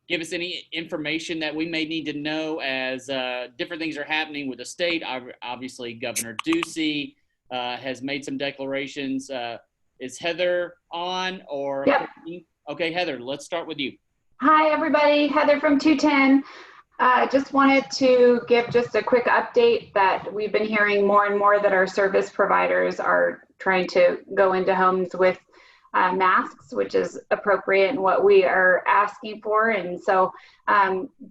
give us any information that we may need to know as different things are happening with the state. Obviously, Governor Ducey has made some declarations. Is Heather on or? Yep. Okay, Heather, let's start with you. Hi, everybody. Heather from 210. Just wanted to give just a quick update that we've been hearing more and more that our service providers are trying to go into homes with masks, which is appropriate and what we are asking for. And so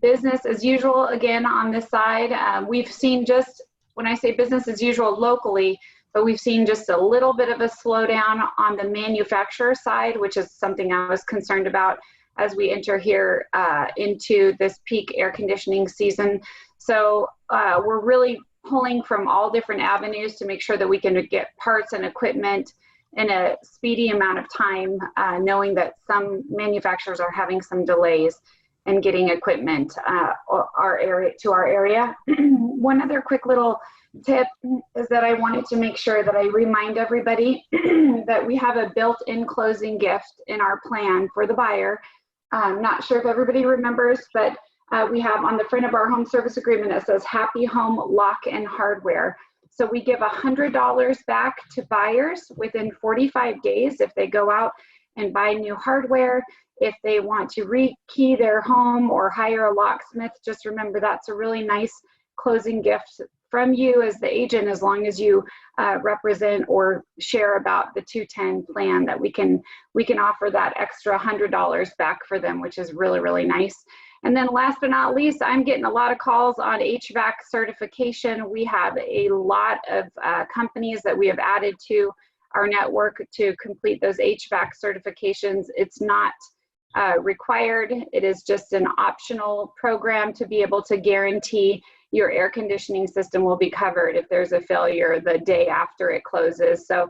business as usual, again, on this side, we've seen just, when I say business as usual locally, but we've seen just a little bit of a slowdown on the manufacturer side, which is something I was concerned about as we enter here into this peak air conditioning season. So we're really pulling from all different avenues to make sure that we can get parts and equipment in a speedy amount of time, knowing that some manufacturers are having some delays in getting equipment to our area. One other quick little tip is that I wanted to make sure that I remind everybody that we have a built-in closing gift in our plan for the buyer. I'm not sure if everybody remembers, but we have on the front of our home service agreement, it says Happy Home Lock and Hardware. So we give $100 back to buyers within 45 days if they go out and buy new hardware. If they want to rekey their home or hire a locksmith, just remember that's a really nice closing gift from you as the agent, as long as you represent or share about the 210 plan, that we can offer that extra $100 back for them, which is really, really nice. And then last but not least, I'm getting a lot of calls on HVAC certification. We have a lot of companies that we have added to our network to complete those HVAC certifications. It's not required. It is just an optional program to be able to guarantee your air conditioning system will be covered if there's a failure the day after it closes. So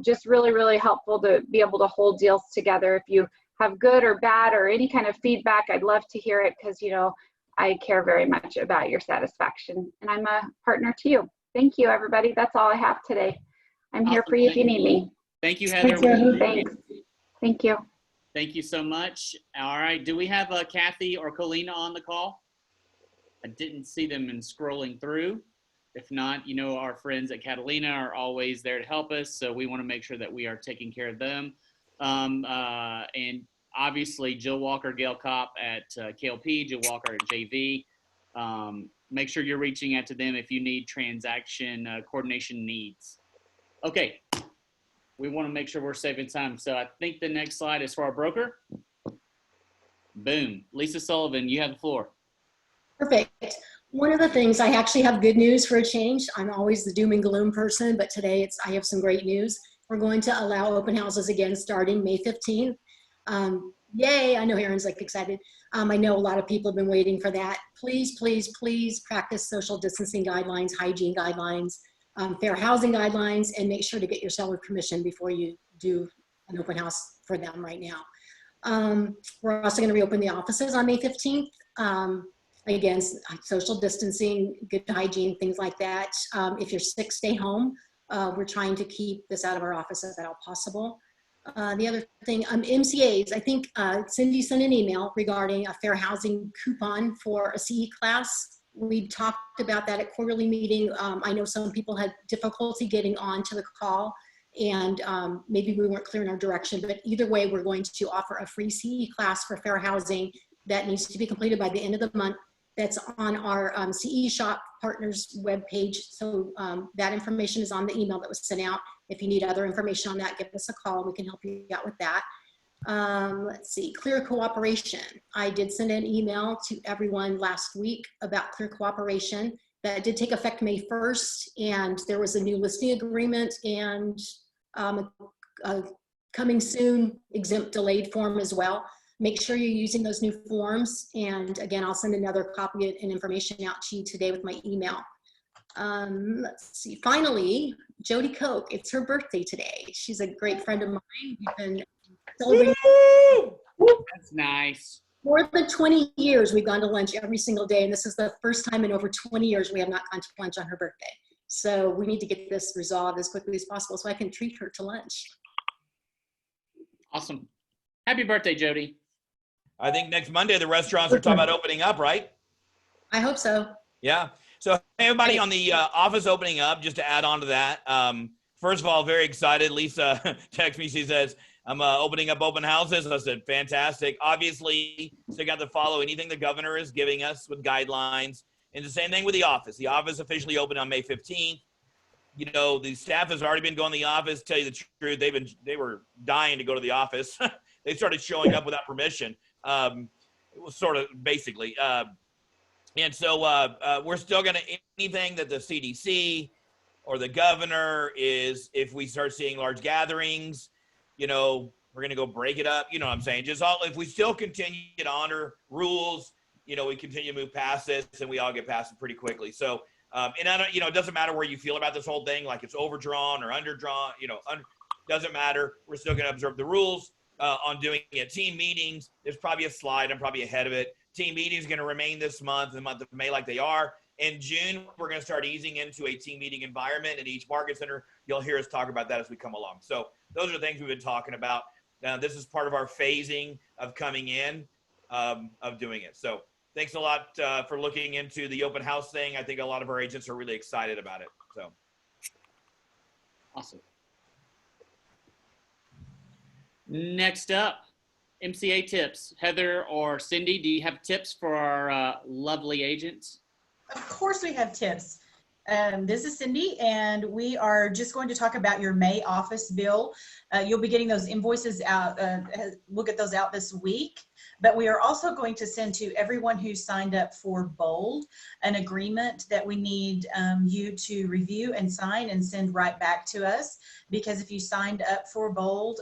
just really, really helpful to be able to hold deals together. If you have good or bad or any kind of feedback, I'd love to hear it, because you know I care very much about your satisfaction, and I'm a partner to you. Thank you, everybody. That's all I have today. I'm here for you if you need me. Thank you, Heather. Thanks. Thank you. Thank you so much. All right, do we have Kathy or Colina on the call? I didn't see them in scrolling through. If not, you know, our friends at Catalina are always there to help us, so we want to make sure that we are taking care of them. And obviously, Jill Walker, Gail Kopp at KLP, Jill Walker at JV. Make sure you're reaching out to them if you need transaction coordination needs. Okay, we want to make sure we're saving time. So I think the next slide is for our broker. Boom. Lisa Sullivan, you have the floor. Perfect. One of the things, I actually have good news for a change. I'm always the doom and gloom person, but today I have some great news. We're going to allow open houses again starting May 15th. Yay, I know Aaron's like excited. I know a lot of people have been waiting for that. Please, please, please practice social distancing guidelines, hygiene guidelines, fair housing guidelines, and make sure to get your seller permission before you do an open house for them right now. We're also going to reopen the offices on May 15th. Again, social distancing, good hygiene, things like that. If you're sick, stay home. We're trying to keep this out of our offices if at all possible. The other thing, MCAs, I think Cindy sent an email regarding a fair housing coupon for a CE class. We talked about that at quarterly meeting. I know some people had difficulty getting onto the call, and maybe we weren't clear in our direction, but either way, we're going to offer a free CE class for fair housing that needs to be completed by the end of the month. That's on our CE Shop Partners webpage. So that information is on the email that was sent out. If you need other information on that, give us a call. We can help you out with that. Let's see, clear cooperation. I did send an email to everyone last week about clear cooperation. That did take effect May 1st, and there was a new listing agreement and a coming soon exempt delayed form as well. Make sure you're using those new forms. And again, I'll send another copy and information out to you today with my email. Let's see, finally, Jody Koch, it's her birthday today. She's a great friend of mine. We've been celebrating. That's nice. More than 20 years, we've gone to lunch every single day. And this is the first time in over 20 years we have not gone to lunch on her birthday. So we need to get this resolved as quickly as possible so I can treat her to lunch. Awesome. Happy birthday, Jody. I think next Monday the restaurants are talking about opening up, right? I hope so. Yeah. So everybody on the office opening up, just to add on to that. First of all, very excited. Lisa texts me. She says, I'm opening up open houses. I said, fantastic. Obviously, still got to follow anything the governor is giving us with guidelines. And the same thing with the office. The office officially opened on May 15th. You know, the staff has already been going to the office. Tell you the truth, they were dying to go to the office. They started showing up without permission. It was sort of basically. And so we're still going to, anything that the CDC or the governor is, if we start seeing large gatherings, you know, we're going to go break it up. You know what I'm saying? Just all, if we still continue to honor rules, you know, we continue to move past this and we all get past it pretty quickly. So, and I don't, you know, it doesn't matter where you feel about this whole thing, like it's overdrawn or underdrawn, you know, doesn't matter. We're still going to observe the rules on doing it. Team meetings, there's probably a slide. I'm probably ahead of it. Team meetings are going to remain this month, the month of May, like they are. In June, we're going to start easing into a team meeting environment in each market center. You'll hear us talk about that as we come along. So those are the things we've been talking about. This is part of our phasing of coming in, of doing it. So thanks a lot for looking into the open house thing. I think a lot of our agents are really excited about it. So awesome. Next up, MCA tips. Heather or Cindy, do you have tips for our lovely agents? Of course we have tips. This is Cindy, and we are just going to talk about your May office bill. You'll be getting those invoices out. We'll get those out this week. But we are also going to send to everyone who signed up for Bold an agreement that we need you to review and sign and send right back to us. Because if you signed up for Bold,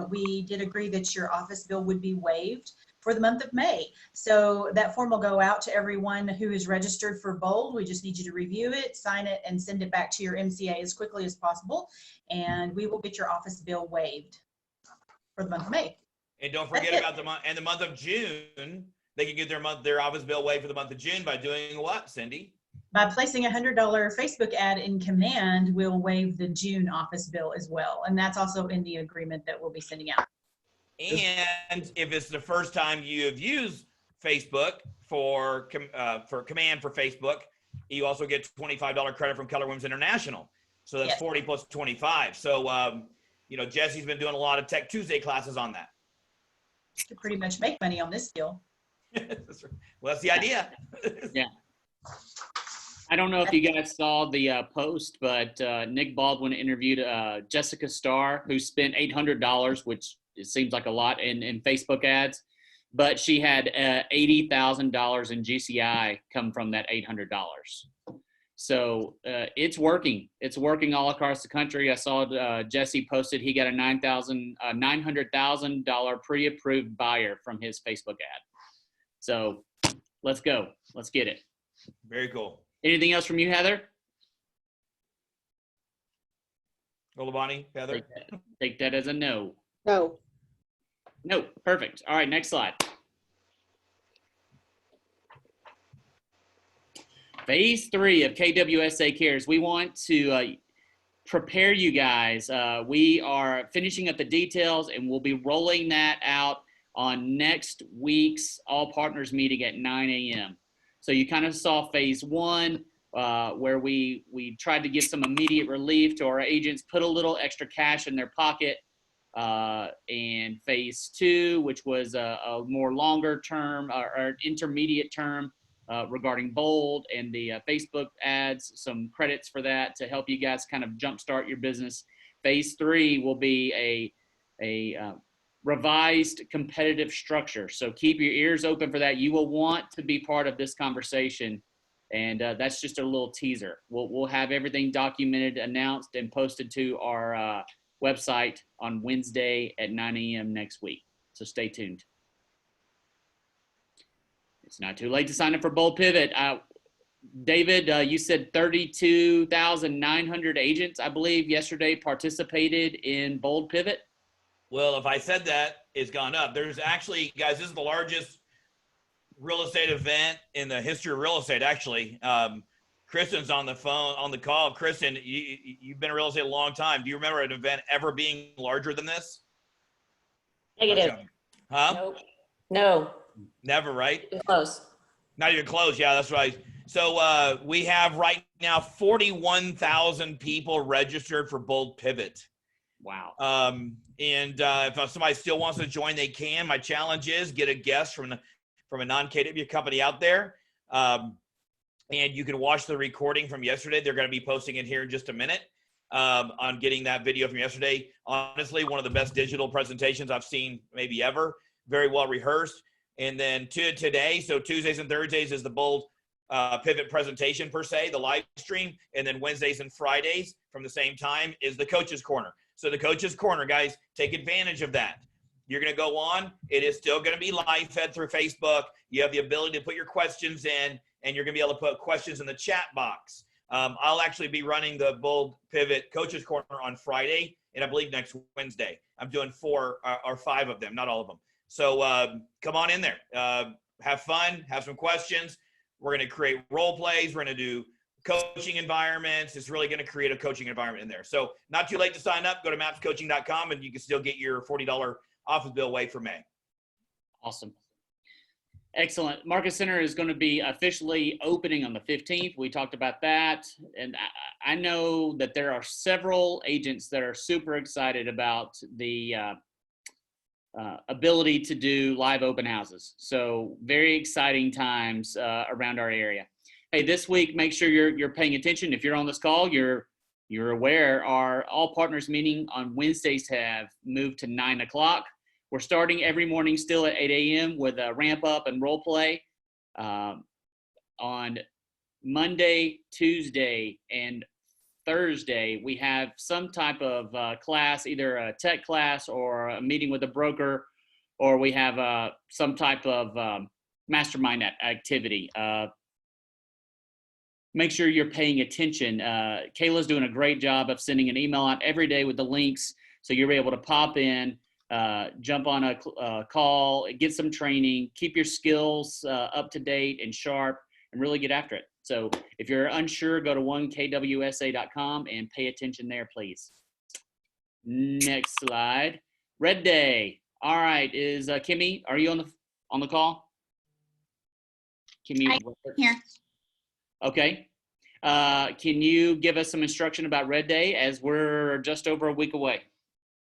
we did agree that your office bill would be waived for the month of May. So that form will go out to everyone who is registered for Bold. We just need you to review it, sign it, and send it back to your MCA as quickly as possible. And we will get your office bill waived for the month of May. And don't forget about the month of June. They can get their office bill waived for the month of June by doing what, Cindy? By placing a $100 Facebook ad in Command, we'll waive the June office bill as well. And that's also in the agreement that we'll be sending out. And if it's the first time you have used Facebook for Command for Facebook, you also get $25 credit from Keller Williams International. So that's 40 plus 25. So, you know, Jesse's been doing a lot of Tech Tuesday classes on that. To pretty much make money on this deal. Well, that's the idea. Yeah. I don't know if you guys saw the post, but Nick Baldwin interviewed Jessica Starr, who spent $800, which it seems like a lot in Facebook ads, but she had $80,000 in GCI come from that $800. So it's working. It's working all across the country. I saw Jesse posted he got a $900,000 pre-approved buyer from his Facebook ad. So let's go. Let's get it. Very cool. Anything else from you, Heather? Golabani, Heather? Take that as a no. No. No, perfect. All right, next slide. Phase 3 of KWSA Cares. We want to prepare you guys. We are finishing up the details, and we'll be rolling that out on next week's All Partners meeting at 9 a.m. So you kind of saw phase 1, where we tried to give some immediate relief to our agents, put a little extra cash in their pocket. And phase 2, which was a more longer term or intermediate term regarding Bold and the Facebook ads, some credits for that to help you guys kind of jumpstart your business. Phase 3 will be a revised competitive structure. So keep your ears open for that. You will want to be part of this conversation. And that's just a little teaser. We'll have everything documented, announced, and posted to our website on Wednesday at 9 a.m. next week. So stay tuned. It's not too late to sign up for Bold Pivot. David, you said 32,900 agents, I believe, yesterday participated in Bold Pivot. Well, if I said that, it's gone up. There's actually, guys, this is the largest real estate event in the history of real estate, actually. Kristen's on the phone, on the call. Kristen, you've been in real estate a long time. Do you remember an event ever being larger than this? Negative. Huh? Nope. No. Never, right? Close. Not even close. Yeah, that's right. So we have right now 41,000 people registered for Bold Pivot. Wow. And if somebody still wants to join, they can. My challenge is get a guest from a non-KW company out there. And you can watch the recording from yesterday. They're going to be posting it here in just a minute on getting that video from yesterday. Honestly, one of the best digital presentations I've seen maybe ever. Very well rehearsed. And then today, so Tuesdays and Thursdays is the Bold Pivot presentation per se, the live stream. And then Wednesdays and Fridays from the same time is the Coach's Corner. So the Coach's Corner, guys, take advantage of that. You're going to go on. It is still going to be live fed through Facebook. You have the ability to put your questions in, and you're going to be able to put questions in the chat box. I'll actually be running the Bold Pivot Coaches Corner on Friday, and I believe next Wednesday. I'm doing 4 or 5 of them, not all of them. So come on in there. Have fun. Have some questions. We're going to create role plays. We're going to do coaching environments. It's really going to create a coaching environment in there. So not too late to sign up. Go to mapscoaching.com, and you can still get your $40 office bill way for May. Awesome. Excellent. Market Center is going to be officially opening on the 15th. We talked about that. And I know that there are several agents that are super excited about the ability to do live open houses. So very exciting times around our area. Hey, this week, make sure you're paying attention. If you're on this call, you're aware our all partners meeting on Wednesdays have moved to 9 o'clock. We're starting every morning still at 8 a.m. with a ramp up and role play. On Monday, Tuesday, and Thursday, we have some type of class, either a tech class or a meeting with a broker, or we have some type of mastermind activity. Make sure you're paying attention. Kayla's doing a great job of sending an email out every day with the links, so you're able to pop in, jump on a call, get some training, keep your skills up to date and sharp, and really get after it. So if you're unsure, go to 1kwsa.com and pay attention there, please. Next slide. Red Day. All right, is Kimmy, are you on the call? Kimmy, I'm here. Okay. Can you give us some instruction about Red Day as we're just over a week away?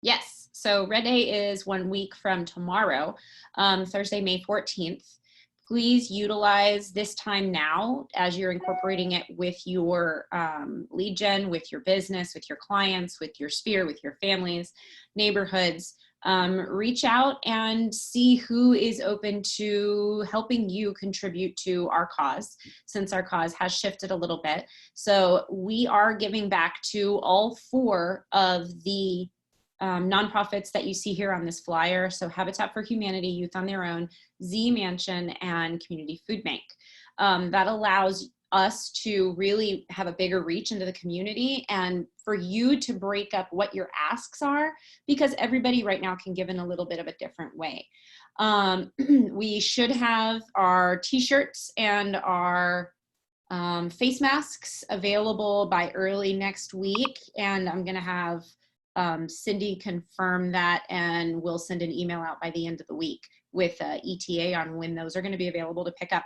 Yes. So Red Day is 1 week from tomorrow, Thursday, May 14th. Please utilize this time now as you're incorporating it with your lead gen, with your business, with your clients, with your sphere, with your families, neighborhoods. Reach out and see who is open to helping you contribute to our cause, since our cause has shifted a little bit. So we are giving back to all 4 of the nonprofits that you see here on this flyer. So Habitat for Humanity, Youth on Their Own, Z Mansion, and Community Food Bank. That allows us to really have a bigger reach into the community and for you to break up what your asks are, because everybody right now can give in a little bit of a different way. We should have our t-shirts and our face masks available by early next week, and I'm gonna have Cindy confirm that, and we'll send an email out by the end of the week with ETA on when those are going to be available to pick up.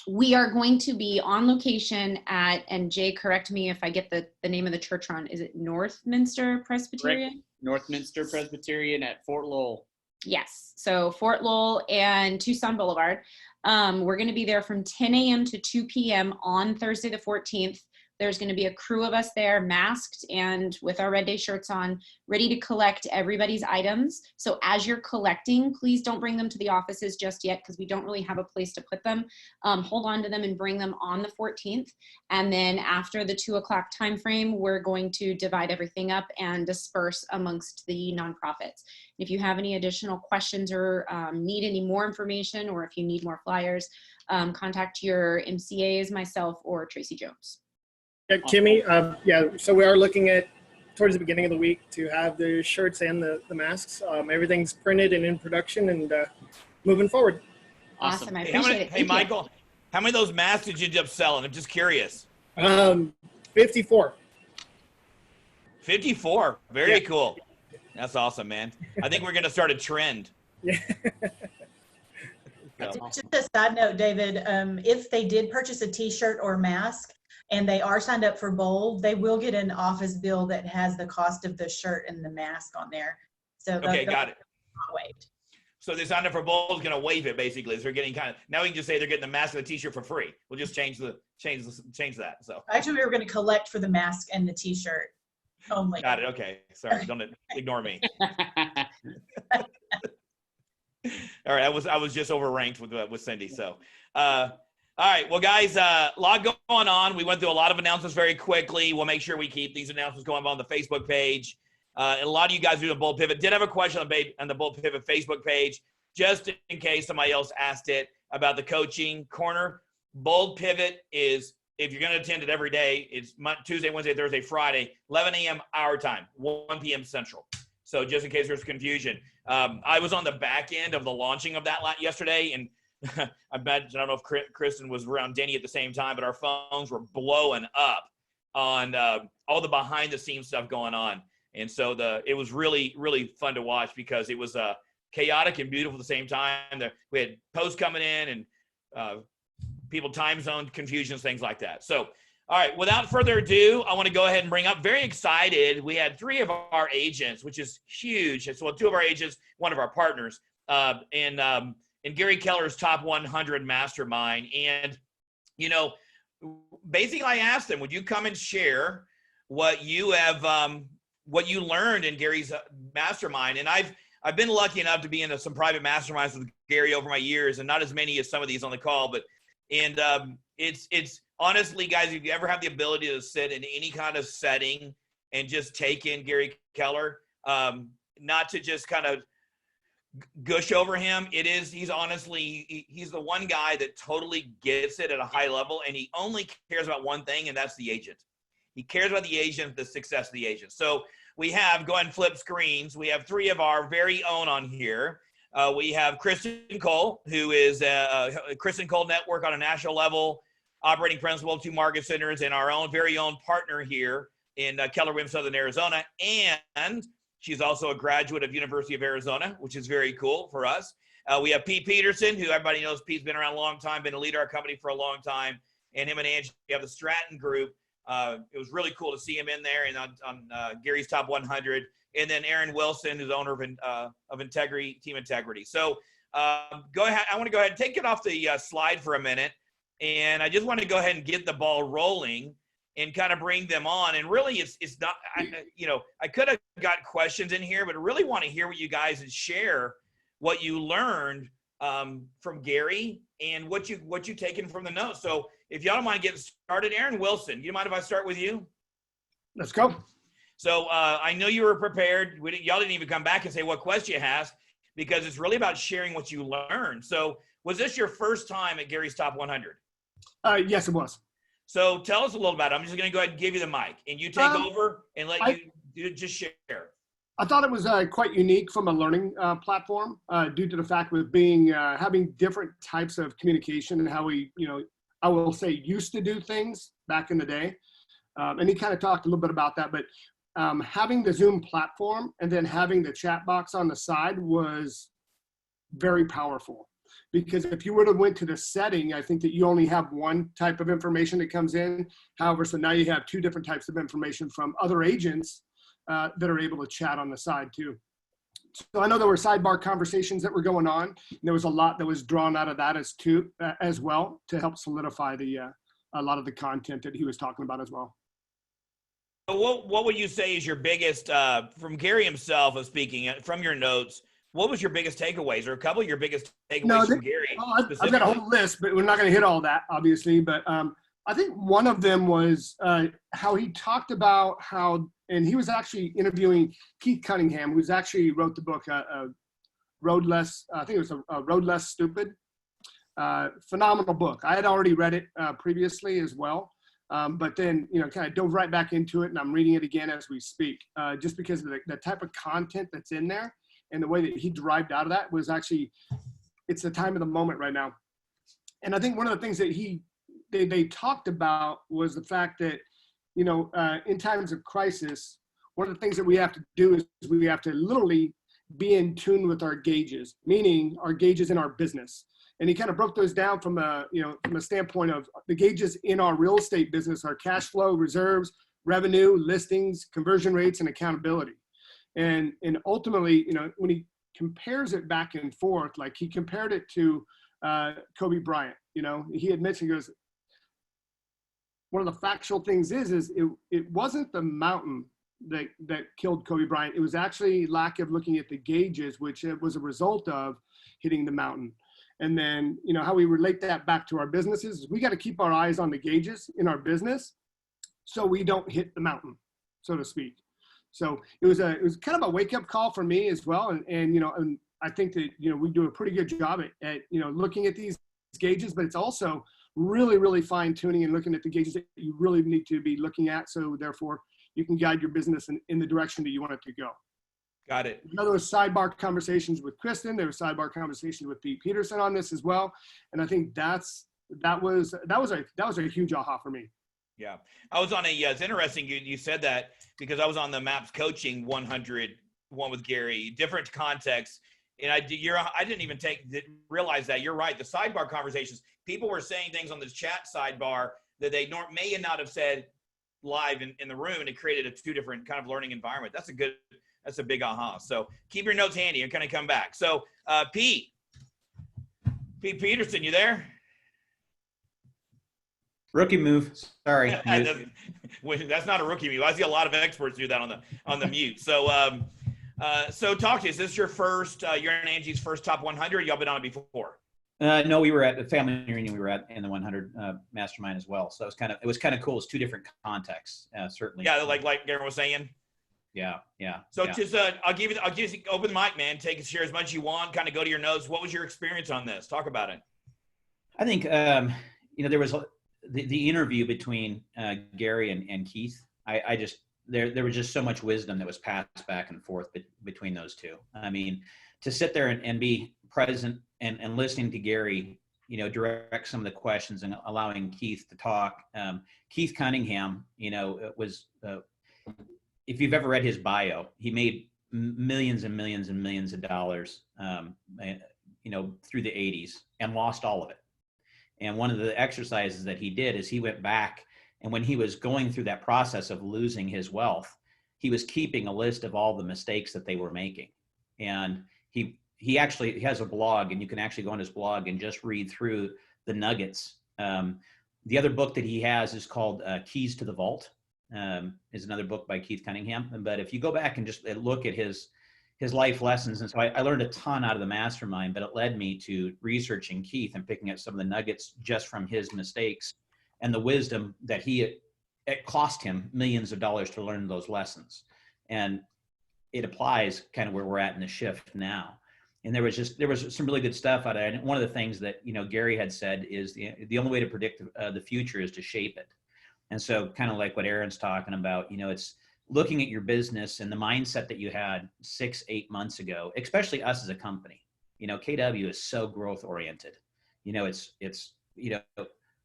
We are going to be on location at, and Jay, correct me if I get the name of the church wrong, is it Northminster Presbyterian? Correct. Northminster Presbyterian at Fort Lowell. Yes, so Fort Lowell and Tucson Boulevard. We're going to be there from 10 a.m. to 2 p.m. on Thursday the 14th. There's going to be a crew of us there, masked and with our Red Day shirts on, ready to collect everybody's items. So as you're collecting, please don't bring them to the offices just yet, because we don't really have a place to put them. Hold on to them and bring them on the 14th. And then after the 2 o'clock time frame, we're going to divide everything up and disperse amongst the nonprofits. If you have any additional questions or need any more information, or if you need more flyers, contact your MCAs, myself, or Tracy Jones. Yeah, Kimmy, so we are looking at towards the beginning of the week to have the shirts and the masks. Everything's printed and in production and moving forward. Awesome. I appreciate it. Hey, Michael, how many of those masks did you end up selling? I'm just curious. 54. 54. Very cool. That's awesome, man. I think we're going to start a trend. Yeah. So, Just a side note, David, if they did purchase a t-shirt or mask and they are signed up for Bold, they will get an office bill that has the cost of the shirt and the mask on there. So okay, got it. not waived. So they signed up for Bowl is going to waive it basically. So they're getting kind of, now we can just say they're getting the mask and the t-shirt for free. We'll just change that. So Actually, we were going to collect for the mask and the t-shirt only. got it. Okay. Sorry. Don't ignore me. All right. I was just overranked with Cindy. So, all right. Well, guys, a lot going on. We went through a lot of announcements very quickly. We'll make sure we keep these announcements going on the Facebook page. And a lot of you guys do the Bold Pivot. Did have a question on the Bold Pivot Facebook page, just in case somebody else asked it about the coaching corner. Bold Pivot is, if you're going to attend it every day, it's Tuesday, Wednesday, Thursday, Friday, 11 a.m. our time, 1 p.m. Central. So just in case there's confusion. I was on the back end of the launching of that yesterday, and I don't know if Kristen was around Denny at the same time, but our phones were blowing up on all the behind-the-scenes stuff going on. And so it was really, really fun to watch because it was chaotic and beautiful at the same time. We had posts coming in and people time zone confusions, things like that. So, all right, without further ado, I want to go ahead and bring up, very excited, we had 3 of our agents, which is huge. So 2 of our agents, 1 of our partners, in Gary Keller's Top 100 Mastermind. And, you know, basically I asked them, would you come and share what you have what you learned in Gary's mastermind? And I've been lucky enough to be in some private masterminds with Gary over my years, and not as many as some of these on the call, but it's honestly, guys, if you ever have the ability to sit in any kind of setting and just take in Gary Keller, not to just kind of gush over him, he's honestly, he's the one guy that totally gets it at a high level, and he only cares about one thing, and that's the agent. He cares about the agent, the success of the agent. So we have, go ahead and flip screens. We have 3 of our very own on here. We have Kristen Cole, who is Kristen Cole Network on a national level, operating principal, 2 market centers, and our own very own partner here in Keller Williams, Southern Arizona. And she's also a graduate of University of Arizona, which is very cool for us. We have Pete Peterson, who everybody knows Pete's been around a long time, been a leader of our company for a long time. And him and Angie have the Stratton Group. It was really cool to see him in there and on Gary's Top 100. And then Aaron Wilson, who's owner of Integrity, Team Integrity. So go ahead. I want to go ahead and take it off the slide for a minute. And I just want to go ahead and get the ball rolling and kind of bring them on. And really, it's not, I could have got questions in here, but I really want to hear what you guys and share what you learned from Gary and what you taken from the notes. So if y'all don't mind getting started, Aaron Wilson, you mind if I start with you? Let's go. So I know you were prepared. Y'all didn't even come back and say what question you asked, because it's really about sharing what you learned. So was this your first time at Gary's Top 100? Yes, it was. So tell us a little about it. I'm just going to go ahead and give you the mic, and you take over and let you just share. I thought it was quite unique from a learning platform due to the fact with being having different types of communication and how we, I will say, used to do things back in the day. And he kind of talked a little bit about that, but having the Zoom platform and then having the chat box on the side was very powerful. Because if you would have went to the setting, I think that you only have one type of information that comes in. However, so now you have 2 different types of information from other agents that are able to chat on the side too. So I know there were sidebar conversations that were going on. And there was a lot that was drawn out of that as well to help solidify a lot of the content that he was talking about as well. What would you say is your biggest, from Gary himself of speaking, from your notes, what was your biggest takeaways, or a couple of your biggest takeaways from Gary? I've got a whole list, but we're not going to hit all that, obviously. But I think one of them was how he talked about how, and he was actually interviewing Keith Cunningham, who's actually wrote the book, Road Less, I think it was a Road Less Stupid. Phenomenal book. I had already read it previously as well. But then, kind of dove right back into it, and I'm reading it again as we speak, just because of the type of content that's in there. And the way that he derived out of that was actually, it's the time of the moment right now. And I think one of the things that they talked about was the fact that, in times of crisis, one of the things that we have to do is we have to literally be in tune with our gauges, meaning our gauges in our business. And he kind of broke those down from from a standpoint of the gauges in our real estate business are cash flow, reserves, revenue, listings, conversion rates, and accountability. And ultimately, when he compares it back and forth, like he compared it to Kobe Bryant, he admits, he goes, one of the factual things is it wasn't the mountain that killed Kobe Bryant. It was actually lack of looking at the gauges, which was a result of hitting the mountain. And then, how we relate that back to our businesses is we got to keep our eyes on the gauges in our business so we don't hit the mountain, so to speak. So it was kind of a wake up call for me as well. And I think that, we do a pretty good job at looking at these gauges, but it's also really, really fine tuning and looking at the gauges that you really need to be looking at. So therefore you can guide your business in the direction that you want it to go. Got it. There was sidebar conversations with Kristen. There was sidebar conversations with Pete Peterson on this as well. And I think that was a huge aha for me. Yeah. I was on it's interesting you said that because I was on the MAPS coaching 100 one with Gary, different context. And I didn't even realize that. You're right. The sidebar conversations, people were saying things on this chat sidebar that they may not have said live in the room, and it created a two different kind of learning environment. That's a big aha. So keep your notes handy. I'm going to come back. So Pete Peterson, you there? Rookie move. Sorry. That's not a rookie move. I see a lot of experts do that on the mute. So so talk to us. Is this your first, you're in Angie's first top 100? Y'all been on it before? No, we were at the family reunion. We were at in the 100 mastermind as well. So it was kind of cool. It's two different contexts, certainly. Yeah, like Gary was saying. Yeah. So yeah. just I'll give you open the mic, man. Share as much as you want. Kind of go to your notes. What was your experience on this? Talk about it. I think there was the interview between Gary and Keith. There was just so much wisdom that was passed back and forth between those two. I mean, to sit there and be present and listening to Gary, direct some of the questions and allowing Keith to talk. Keith Cunningham, was, if you've ever read his bio, he made millions and millions and millions of dollars, through the 80s and lost all of it. And one of the exercises that he did is he went back, and when he was going through that process of losing his wealth, he was keeping a list of all the mistakes that they were making. And he actually has a blog, and you can actually go on his blog and just read through the nuggets. The other book that he has is called Keys to the Vault, is another book by Keith Cunningham. But if you go back and just look at his life lessons, and so I learned a ton out of the mastermind, but it led me to researching Keith and picking up some of the nuggets just from his mistakes and the wisdom that it cost him millions of dollars to learn those lessons. And it applies kind of where we're at in the shift now. And there was some really good stuff out of it. And one of the things that, Gary had said is the only way to predict the future is to shape it. And so kind of like what Aaron's talking about, it's looking at your business and the mindset that you had 6-8 months ago, especially us as a company. KW is so growth oriented. It's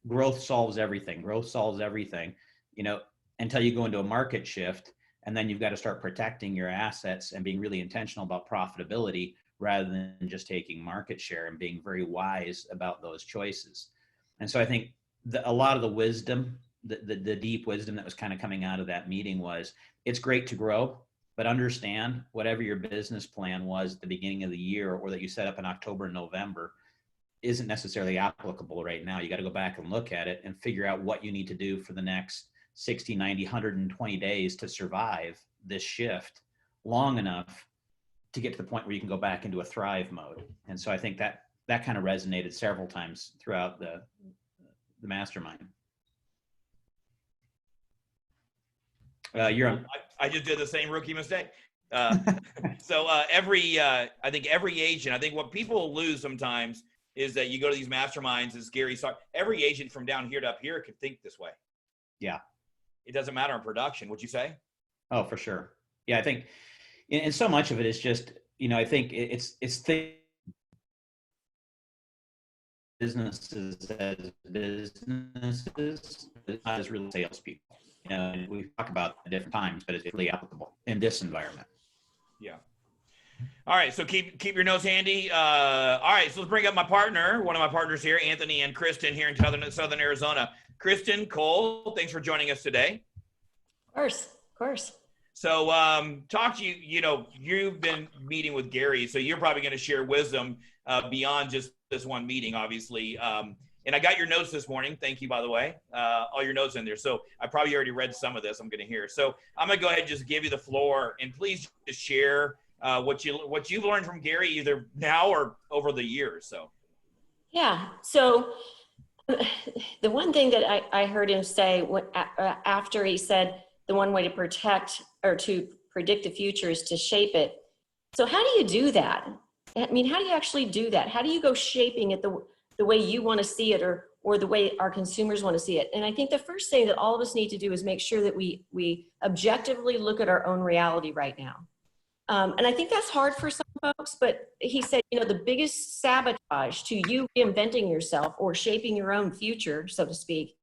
growth solves everything. Growth solves everything, until you go into a market shift, and then you've got to start protecting your assets and being really intentional about profitability rather than just taking market share, and being very wise about those choices. And so I think a lot of the wisdom, the deep wisdom that was kind of coming out of that meeting was, it's great to grow, but understand whatever your business plan was at the beginning of the year, or that you set up in October and November, isn't necessarily applicable right now. You got to go back and look at it and figure out what you need to do for the next 60, 90, 120 days to survive this shift long enough to get to the point where you can go back into a thrive mode. And so I think that kind of resonated several times throughout the mastermind. You're on. I just did the same rookie mistake. So I think every agent, I think what people lose sometimes is that you go to these masterminds, as Gary saw, every agent from down here to up here could think this way. Yeah. It doesn't matter in production. Would you say? Oh, for sure. Yeah, I think, and so much of it is just, I think it's businesses as businesses, not as real salespeople. And we talk about it at different times, but it's really applicable in this environment. Yeah. All right, so keep your notes handy. All right, so let's bring up my partner, one of my partners here, Anthony and Kristen here in Southern Arizona. Kristen, Cole, thanks for joining us today. Of course. So talk to you, you've been meeting with Gary, so you're probably going to share wisdom beyond just this one meeting, obviously. And I got your notes this morning. Thank you, by the way. All your notes in there. So I probably already read some of this I'm going to hear. So I'm going to go ahead and just give you the floor, and please just share what you've learned from Gary, either now or over the years. So. Yeah. So the one thing that I heard him say after he said the one way to protect or to predict the future is to shape it. So how do you do that? I mean, how do you actually do that? How do you go shaping it the way you want to see it or the way our consumers want to see it? And I think the first thing that all of us need to do is make sure that we objectively look at our own reality right now. And I think that's hard for some folks, but he said, the biggest sabotage to you reinventing yourself or shaping your own future, so to speak,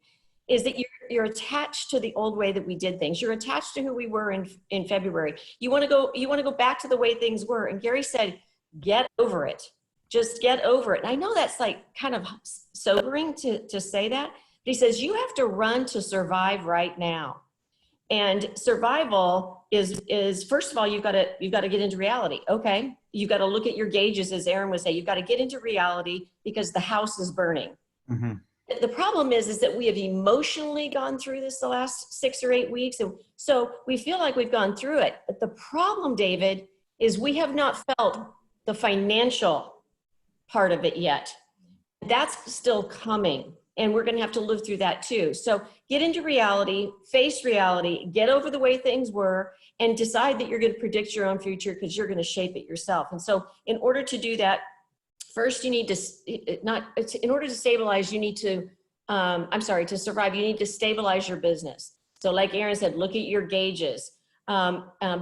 is that you're attached to the old way that we did things. You're attached to who we were in February. You want to go back to the way things were. And Gary said, get over it. Just get over it. And I know that's like kind of sobering to say that, but he says, you have to run to survive right now. And survival is first of all, you've got to get into reality. Okay. You've got to look at your gauges, as Aaron would say. You've got to get into reality because the house is burning. Mm-hmm. The problem is that we have emotionally gone through this the last 6 or 8 weeks. And so we feel like we've gone through it. But the problem, David, is we have not felt the financial part of it yet. That's still coming. And we're going to have to live through that too. So get into reality, face reality, get over the way things were, and decide that you're going to predict your own future because you're going to shape it yourself. And so in order to do that, first you need to, in order to stabilize, you need to, to survive, you need to stabilize your business. So like Aaron said, look at your gauges,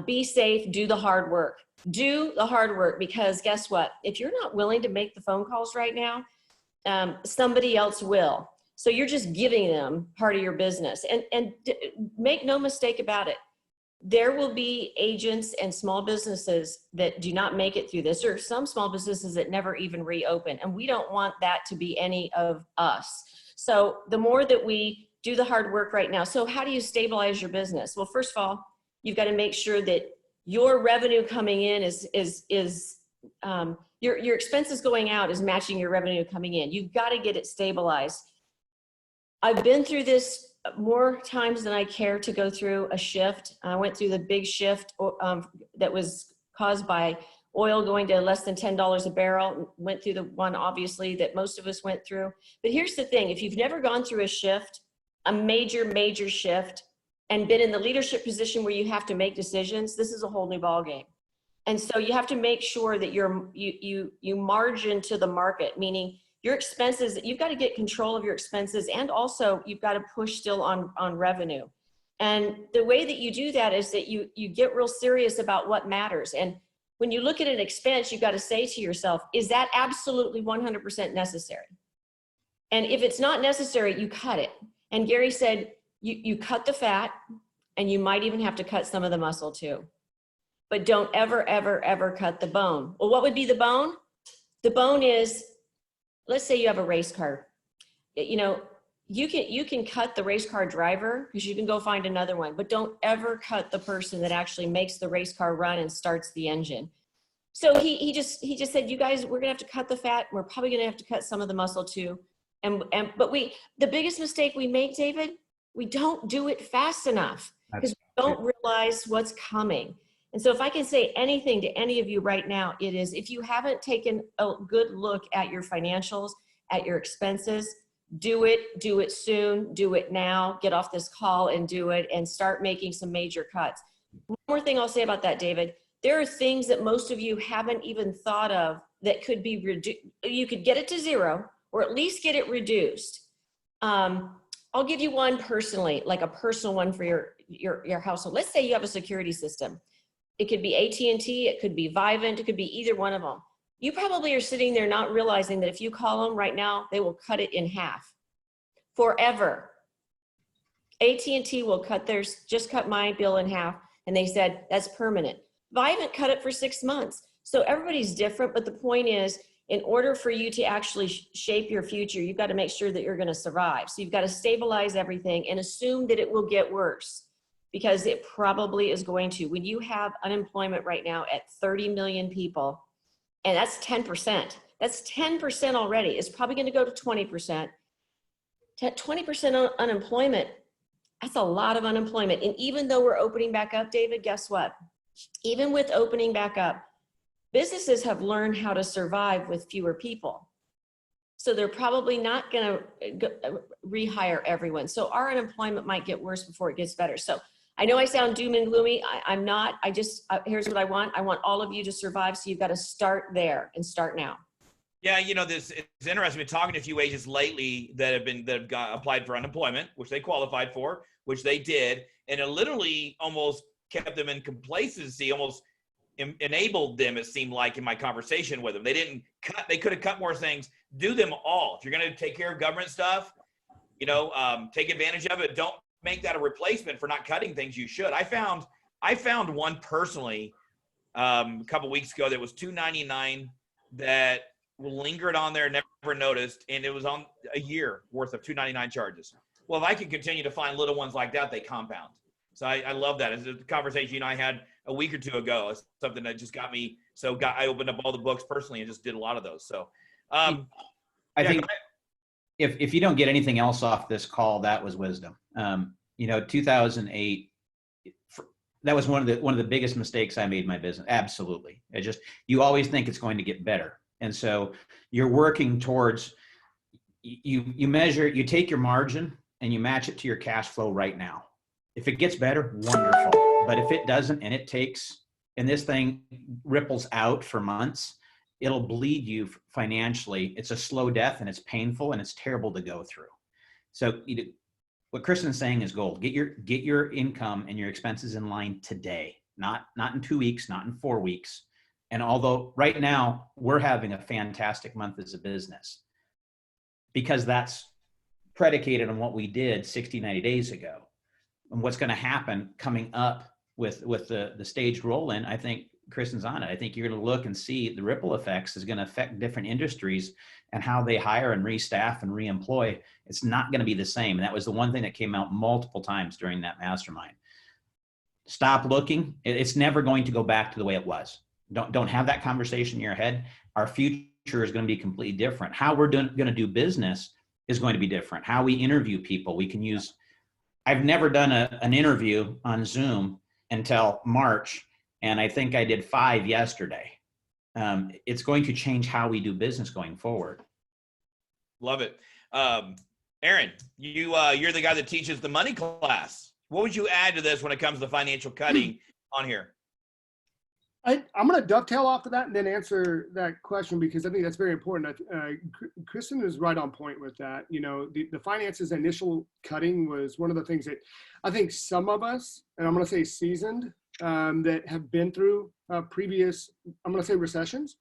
be safe, do the hard work. Do the hard work, because guess what? If you're not willing to make the phone calls right now, somebody else will. So you're just giving them part of your business. And make no mistake about it. There will be agents and small businesses that do not make it through this, or some small businesses that never even reopen. And we don't want that to be any of us. So the more that we do the hard work right now. So how do you stabilize your business? Well, first of all, you've got to make sure that your revenue coming in your expenses going out is matching your revenue coming in. You've got to get it stabilized. I've been through this more times than I care to go through a shift. I went through the big shift that was caused by oil going to less than $10 a barrel. Went through the one, obviously, that most of us went through. But here's the thing. If you've never gone through a shift, a major shift, and been in the leadership position where you have to make decisions, this is a whole new ballgame. And so you have to make sure that you margin to the market, meaning your expenses, you've got to get control of your expenses, and also you've got to push still on revenue. And the way that you do that is that you get real serious about what matters. And when you look at an expense, you've got to say to yourself, is that absolutely 100% necessary? And if it's not necessary, you cut it. And Gary said, you cut the fat, and you might even have to cut some of the muscle too. But don't ever cut the bone. Well, what would be the bone? The bone is, let's say you have a race car. You can cut the race car driver because you can go find another one, but don't ever cut the person that actually makes the race car run and starts the engine. So he just said, you guys, we're gonna have to cut the fat. We're probably gonna have to cut some of the muscle too. But the biggest mistake we make, David, we don't do it fast enough because we don't realize what's coming. And so if I can say anything to any of you right now, it is, if you haven't taken a good look at your financials, at your expenses, do it soon, do it now, get off this call and do it, and start making some major cuts. One more thing I'll say about that, David, there are things that most of you haven't even thought of that could be reduced. You could get it to zero, or at least get it reduced. I'll give you one personally, like a personal one for your household. Let's say you have a security system. It could be AT&T, it could be Vivint, it could be either one of them. You probably are sitting there not realizing that if you call them right now, they will cut it in half forever. AT&T will cut theirs, just cut my bill in half. And they said, that's permanent. Vivint cut it for 6 months. So everybody's different, but the point is, in order for you to actually shape your future, you've got to make sure that you're going to survive. So you've got to stabilize everything and assume that it will get worse, because it probably is going to. When you have unemployment right now at 30 million people, and that's 10%. That's 10% already. It's probably going to go to 20%. 20% unemployment, that's a lot of unemployment. And even though we're opening back up, David, guess what? Even with opening back up, businesses have learned how to survive with fewer people. So they're probably not going to rehire everyone. So our unemployment might get worse before it gets better. So I know I sound doom and gloomy. I'm not. Here's what I want. I want all of you to survive. So you've got to start there and start now. Yeah, you know, it's interesting. I've been talking to a few agents lately that have applied for unemployment, which they qualified for, which they did, and it literally almost kept them in complacency, almost enabled them, it seemed like, in my conversation with them. They didn't cut. They could have cut more things. Do them all. If you're going to take care of government stuff, you know, take advantage of it. Don't make that a replacement for not cutting things you should. I found one personally a couple weeks ago that was $299 that lingered on there, never noticed, and it was on a year worth of $299 charges. Well, if I can continue to find little ones like that, they compound. So I love that. It's a conversation I had a week or two ago. It's something that just got me. I opened up all the books personally and just did a lot of those. So I think if you don't get anything else off this call, that was wisdom. 2008, that was one of the biggest mistakes I made in my business. Absolutely. You always think it's going to get better. And so you're working towards, you take your margin and you match it to your cash flow right now. If it gets better, wonderful. But if it doesn't, and and this thing ripples out for months, it'll bleed you financially. It's a slow death and it's painful and it's terrible to go through. So what Kristen's saying is gold. Get your income and your expenses in line today, not in 2 weeks, not in 4 weeks. And although right now we're having a fantastic month as a business, because that's predicated on what we did 60, 90 days ago. And what's going to happen coming up with the staged roll in, I think Kristen's on it. I think you're going to look and see the ripple effects is going to affect different industries and how they hire and restaff and reemploy. It's not going to be the same. And that was the one thing that came out multiple times during that mastermind. Stop looking. It's never going to go back to the way it was. Don't have that conversation in your head. Our future is going to be completely different. How we're going to do business is going to be different. How we interview people, we can use. I've never done an interview on Zoom until March, and I think I did 5 yesterday. It's going to change how we do business going forward. Love it. Aaron, you're the guy that teaches the money class. What would you add to this when it comes to financial cutting on here? I'm going to dovetail off of that and then answer that question, because I think that's very important. Kristen is right on point with that. You know, the finances initial cutting was one of the things that I think some of us, and I'm going to say seasoned, that have been through previous, I'm going to say recessions.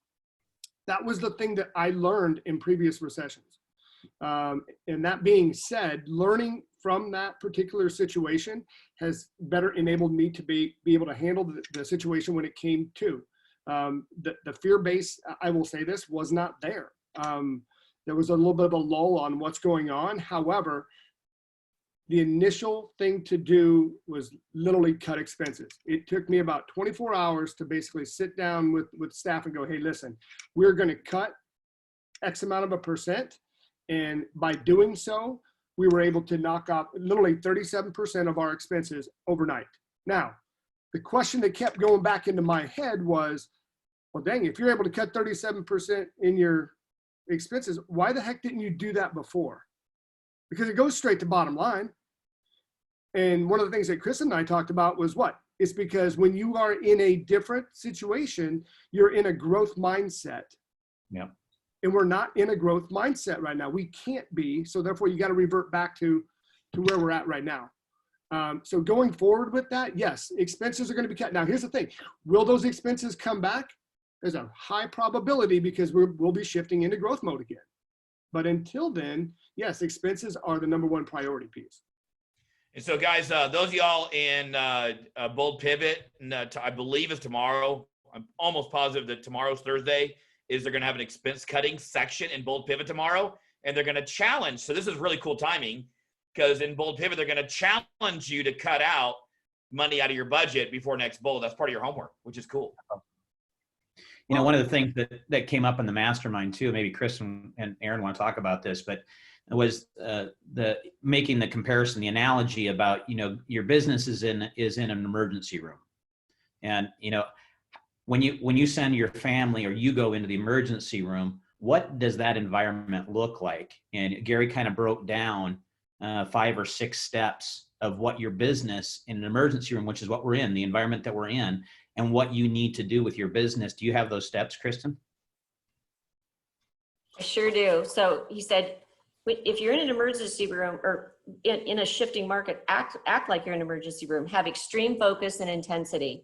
That was the thing that I learned in previous recessions. And that being said, learning from that particular situation has better enabled me to be able to handle the situation when it came to. The fear base, I will say this, was not there. There was a little bit of a lull on what's going on. However, the initial thing to do was literally cut expenses. It took me about 24 hours to basically sit down with staff and go, hey, listen, we're going to cut X amount of a percent. And by doing so, we were able to knock off literally 37% of our expenses overnight. Now, the question that kept going back into my head was, well, dang, if you're able to cut 37% in your expenses, why the heck didn't you do that before? Because it goes straight to bottom line. And one of the things that Chris and I talked about was what? It's because when you are in a different situation, you're in a growth mindset. Yeah. And we're not in a growth mindset right now. We can't be. So therefore, you got to revert back to where we're at right now. So going forward with that, yes, expenses are going to be cut. Now, here's the thing. Will those expenses come back? There's a high probability, because we'll be shifting into growth mode again. But until then, yes, expenses are the #1 priority piece. And so, guys, those of y'all in Bold Pivot, I believe is tomorrow, I'm almost positive that tomorrow's Thursday is they're going to have an expense cutting section in Bold Pivot tomorrow, and they're going to challenge. So this is really cool timing, because in Bold Pivot, they're going to challenge you to cut out money out of your budget before next Bold. That's part of your homework, which is cool. You know, one of the things that came up in the mastermind too, maybe Chris and Aaron want to talk about this, but it was the making the comparison, the analogy about, you know, your business is in an emergency room. And, you know, when you send your family or you go into the emergency room, what does that environment look like? And Gary kind of broke down 5 or 6 steps of what your business in an emergency room, which is what we're in, the environment that we're in, and what you need to do with your business. Do you have those steps, Kristen? I sure do. So he said, if you're in an emergency room or in a shifting market, act like you're in an emergency room, have extreme focus and intensity,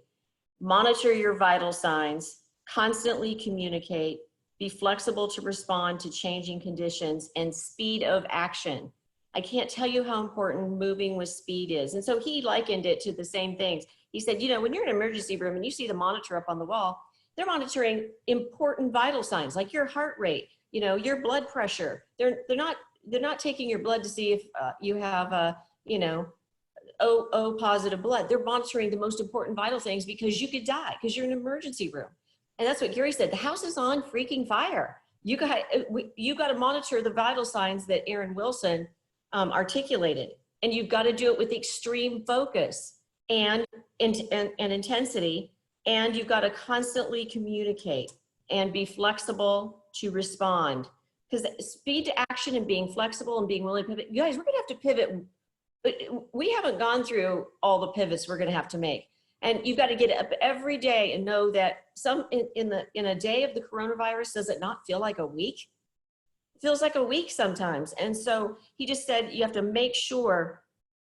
monitor your vital signs, constantly communicate, be flexible to respond to changing conditions, and speed of action. I can't tell you how important moving with speed is. And so he likened it to the same things. He said, you know, when you're in an emergency room and you see the monitor up on the wall, they're monitoring important vital signs like your heart rate, you know, your blood pressure. They're not taking your blood to see if you have a, you know, O positive blood. They're monitoring the most important vital things because you could die because you're in an emergency room. And that's what Gary said. The house is on freaking fire. You got to monitor the vital signs that Aaron Wilson articulated, and you've got to do it with extreme focus and intensity, and you've got to constantly communicate and be flexible to respond. Because speed to action and being flexible and being willing to pivot, you guys, we're gonna have to pivot. We haven't gone through all the pivots we're gonna have to make. And you've got to get up every day and know that in a day of the coronavirus, does it not feel like a week? It feels like a week sometimes. And so he just said, you have to make sure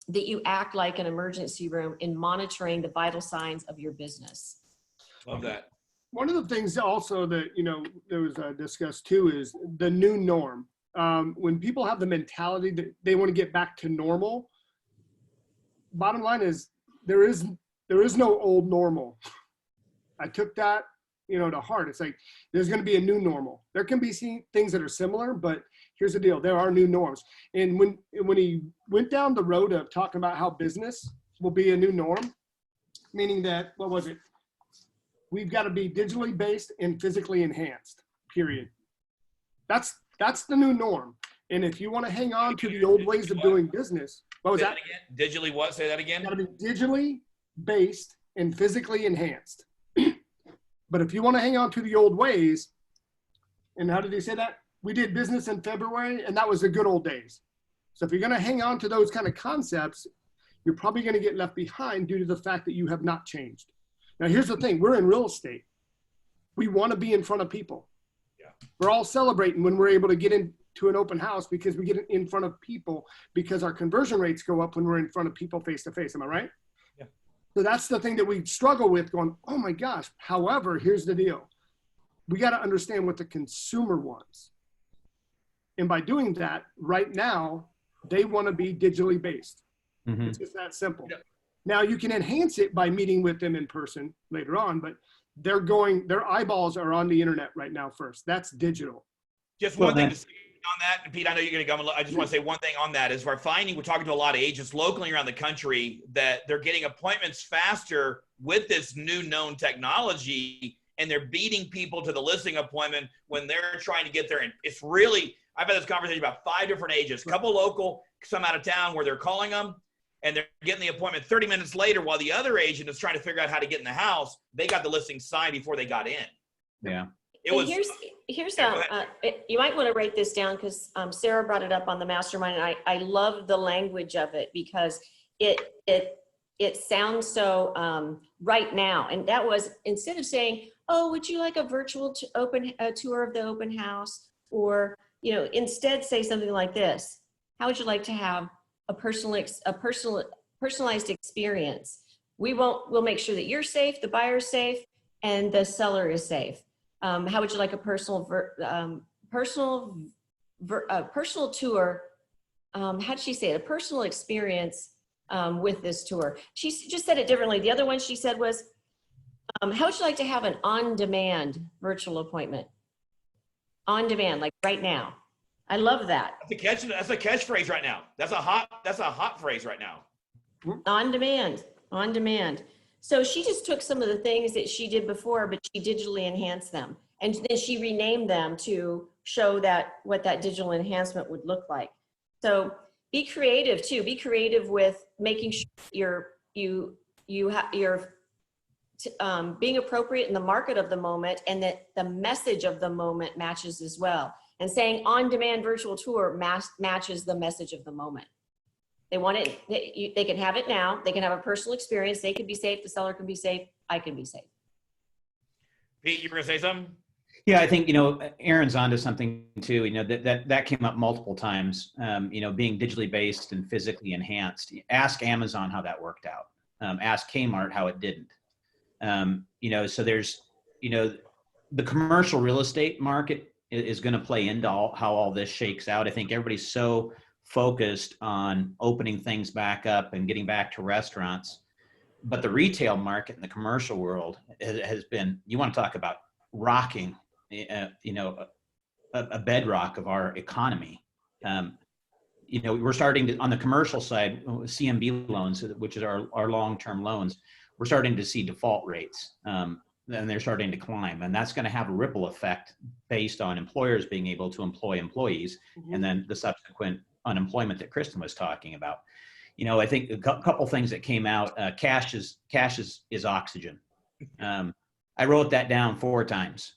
that you act like an emergency room in monitoring the vital signs of your business. Love that. One of the things also that, you know, there was discussed too is the new norm. When people have the mentality that they want to get back to normal, bottom line is there is no old normal. I took that, you know, to heart. It's like, there's going to be a new normal. There can be things that are similar, but here's the deal. There are new norms. And when he went down the road of talking about how business will be a new norm, meaning that, what was it? We've got to be digitally based and physically enhanced, period. That's the new norm. And if you want to hang on to the old ways of doing business, what was that? Again? Digitally what? Say that again. Got to be digitally based and physically enhanced. But if you want to hang on to the old ways, and how did he say that? We did business in February, and that was the good old days. So if you're going to hang on to those kind of concepts, you're probably going to get left behind due to the fact that you have not changed. Now, here's the thing. We're in real estate. We want to be in front of people. Yeah. We're all celebrating when we're able to get into an open house because we get in front of people because our conversion rates go up when we're in front of people face to face. Am I right? Yeah. So that's the thing that we struggle with going, oh my gosh. However, here's the deal. We got to understand what the consumer wants. And by doing that, right now, they want to be digitally based. Mm-hmm. It's just that simple. Yeah. Now you can enhance it by meeting with them in person later on, but their eyeballs are on the internet right now first. That's digital. Just one thing to say on that, and Pete, I know you're going to come. I just want to say one thing on that is we're talking to a lot of agents locally around the country that they're getting appointments faster with this new known technology, and they're beating people to the listing appointment when they're trying to get there. And it's really, I've had this conversation about 5 different agents, a couple local, some out of town, where they're calling them and they're getting the appointment 30 minutes later while the other agent is trying to figure out how to get in the house. They got the listing signed before they got in. Yeah. You might want to write this down because Sarah brought it up on the mastermind, and I love the language of it because it sounds so right now. And that was, instead of saying, oh, would you like a virtual tour of the open house? Or, you know, instead say something like this: how would you like to have a personalized experience? We'll make sure that you're safe, the buyer's safe, and the seller is safe. How would you like a personal tour? How did she say it? A personal experience with this tour. She just said it differently. The other one she said was, How would you like to have an on-demand virtual appointment? On demand, like right now. I love that. That's a catchphrase right now. That's a hot phrase right now. On demand, on demand. So she just took some of the things that she did before, but she digitally enhanced them. And then she renamed them to show that what that digital enhancement would look like. So be creative too. Be creative with making sure you're being appropriate in the market of the moment, and that the message of the moment matches as well. And saying on-demand virtual tour matches the message of the moment. They want it, they can have it now. They can have a personal experience. They can be safe. The seller can be safe. I can be safe. Pete, you were gonna say something? Yeah, I think, Aaron's onto something too. That came up multiple times. Being digitally based and physically enhanced. Ask Amazon how that worked out. Ask Kmart how it didn't. So there's, the commercial real estate market is going to play into how all this shakes out. I think everybody's so focused on opening things back up and getting back to restaurants, but the retail market and the commercial world has been, you want to talk about rocking, a bedrock of our economy. We're starting to, on the commercial side, CMB loans, which is our long-term loans, we're starting to see default rates, and they're starting to climb. And that's going to have a ripple effect based on employers being able to employ employees, and then the subsequent unemployment that Kristen was talking about. I think a couple things that came out, cash is oxygen. I wrote that down 4 times.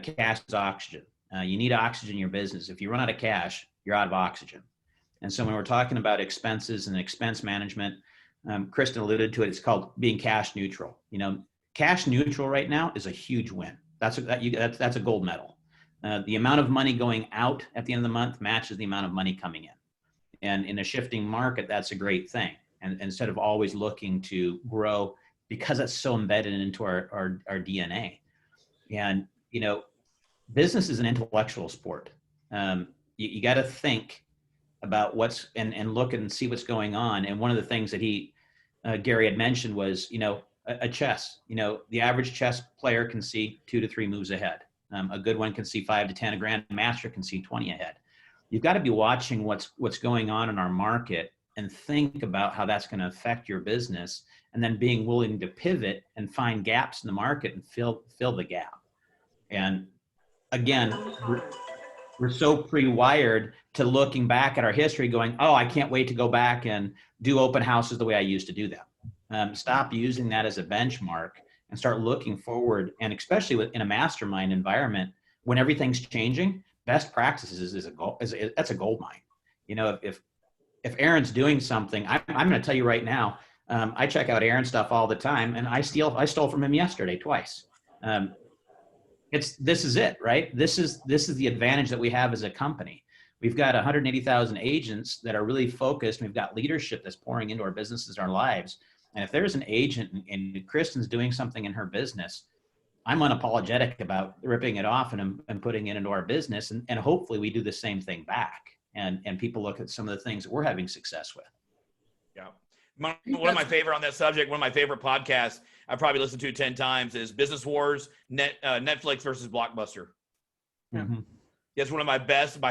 Cash is oxygen. You need oxygen in your business. If you run out of cash, you're out of oxygen. And so when we're talking about expenses and expense management, Kristen alluded to it. It's called being cash neutral. Cash neutral right now is a huge win. That's a gold medal. The amount of money going out at the end of the month matches the amount of money coming in. And in a shifting market, that's a great thing. And instead of always looking to grow, because that's so embedded into our DNA. And, business is an intellectual sport. You got to think about what's and look and see what's going on. And one of the things that Gary had mentioned was, a chess. The average chess player can see 2 to 3 moves ahead. A good one can see 5 to 10. A grandmaster can see 20 ahead. You've got to be watching what's going on in our market and think about how that's going to affect your business, and then being willing to pivot and find gaps in the market and fill the gap. And again, we're so pre-wired to looking back at our history going, oh, I can't wait to go back and do open houses the way I used to do them. Stop using that as a benchmark and start looking forward. And especially in a mastermind environment, when everything's changing, best practices that's a gold mine. If Aaron's doing something, I'm going to tell you right now, I check out Aaron's stuff all the time, and I stole from him yesterday twice. This is it, right? This is the advantage that we have as a company. We've got 180,000 agents that are really focused. We've got leadership that's pouring into our businesses, our lives. And if there's an agent and Kristen's doing something in her business, I'm unapologetic about ripping it off and putting it into our business. And hopefully we do the same thing back. And people look at some of the things that we're having success with. Yeah. One of my favorite on that subject, one of my favorite podcasts I've probably listened to 10 times is Business Wars, Netflix versus Blockbuster. Mm-hmm. That's one of my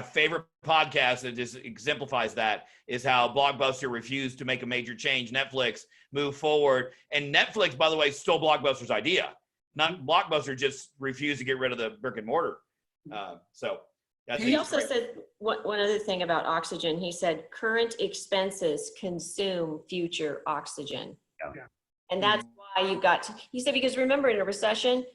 favorite podcasts that just exemplifies that, is how Blockbuster refused to make a major change. Netflix moved forward. And Netflix, by the way, stole Blockbuster's idea. Not Blockbuster, just refused to get rid of the brick and mortar. He also said one other thing about oxygen. He said current expenses consume future oxygen. Yeah. And that's why he said, because remember, in a recession,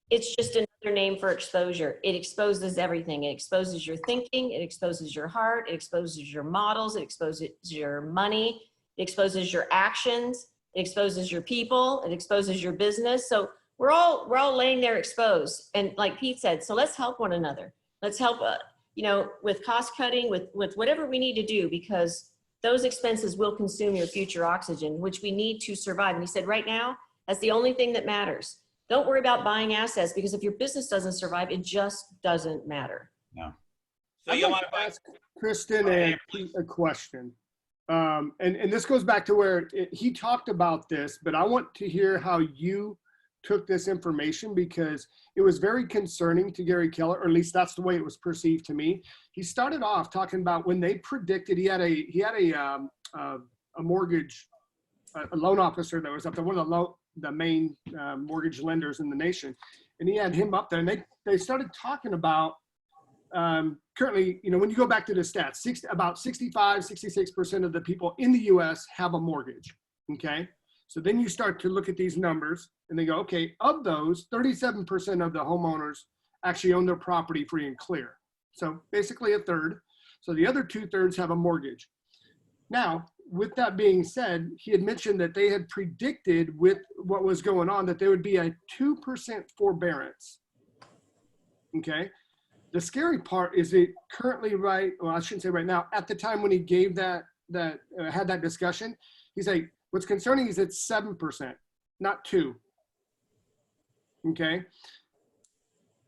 it's just another name for exposure. It exposes everything. It exposes your thinking. It exposes your heart. It exposes your models. It exposes your money. It exposes your actions. It exposes your people. It exposes your business. So we're all laying there exposed. And like Pete said, so let's help one another. Let's help, with cost cutting, with whatever we need to do, because those expenses will consume your future oxygen, which we need to survive. And he said, right now, that's the only thing that matters. Don't worry about buying assets, because if your business doesn't survive, it just doesn't matter. No. So I'd like to ask Kristen and Pete a question. And this goes back to where he talked about this, but I want to hear how you took this information because it was very concerning to Gary Keller, or at least that's the way it was perceived to me. He started off talking about when they predicted he had a mortgage, a loan officer that was up there, one of the main mortgage lenders in the nation, and he had him up there, and they started talking about currently, you know, when you go back to the stats, about 65-66% of the people in the U.S. have a mortgage. Okay, so then you start to look at these numbers, and they go, okay, of those, 37% of the homeowners actually own their property free and clear. So basically a third. So the other 2/3 have a mortgage. Now, with that being said, he had mentioned that they had predicted with what was going on that there would be a 2% forbearance. Okay. The scary part is it currently right, well, I shouldn't say right now, at the time when he gave had that discussion, he's like, what's concerning is it's 7%, not 2. Okay.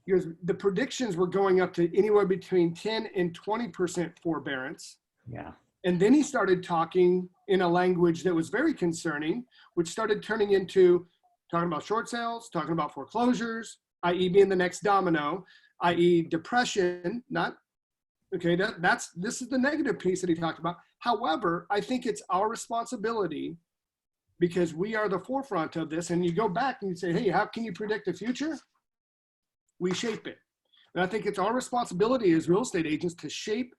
Because the predictions were going up to anywhere between 10 and 20% forbearance. Yeah. And then he started talking in a language that was very concerning, which started turning into talking about short sales, talking about foreclosures, i.e. being the next domino, i.e. depression, not, okay, this is the negative piece that he talked about. However, I think it's our responsibility, because we are the forefront of this, and you go back and you say, hey, how can you predict the future? We shape it. And I think it's our responsibility as real estate agents to shape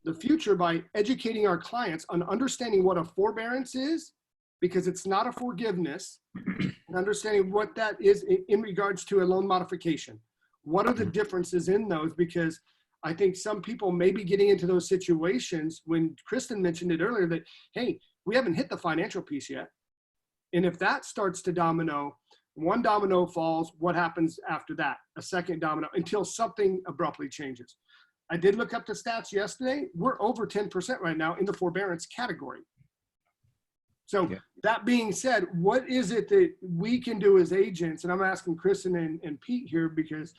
the future by educating our clients on understanding what a forbearance is, because it's not a forgiveness, and understanding what that is in regards to a loan modification. What are the differences in those? Because I think some people may be getting into those situations when Kristen mentioned it earlier that, hey, we haven't hit the financial piece yet. And if that starts to domino, one domino falls, what happens after that? A second domino, until something abruptly changes. I did look up the stats yesterday. We're over 10% right now in the forbearance category. So that being said, what is it that we can do as agents? And I'm asking Kristen and Pete here, because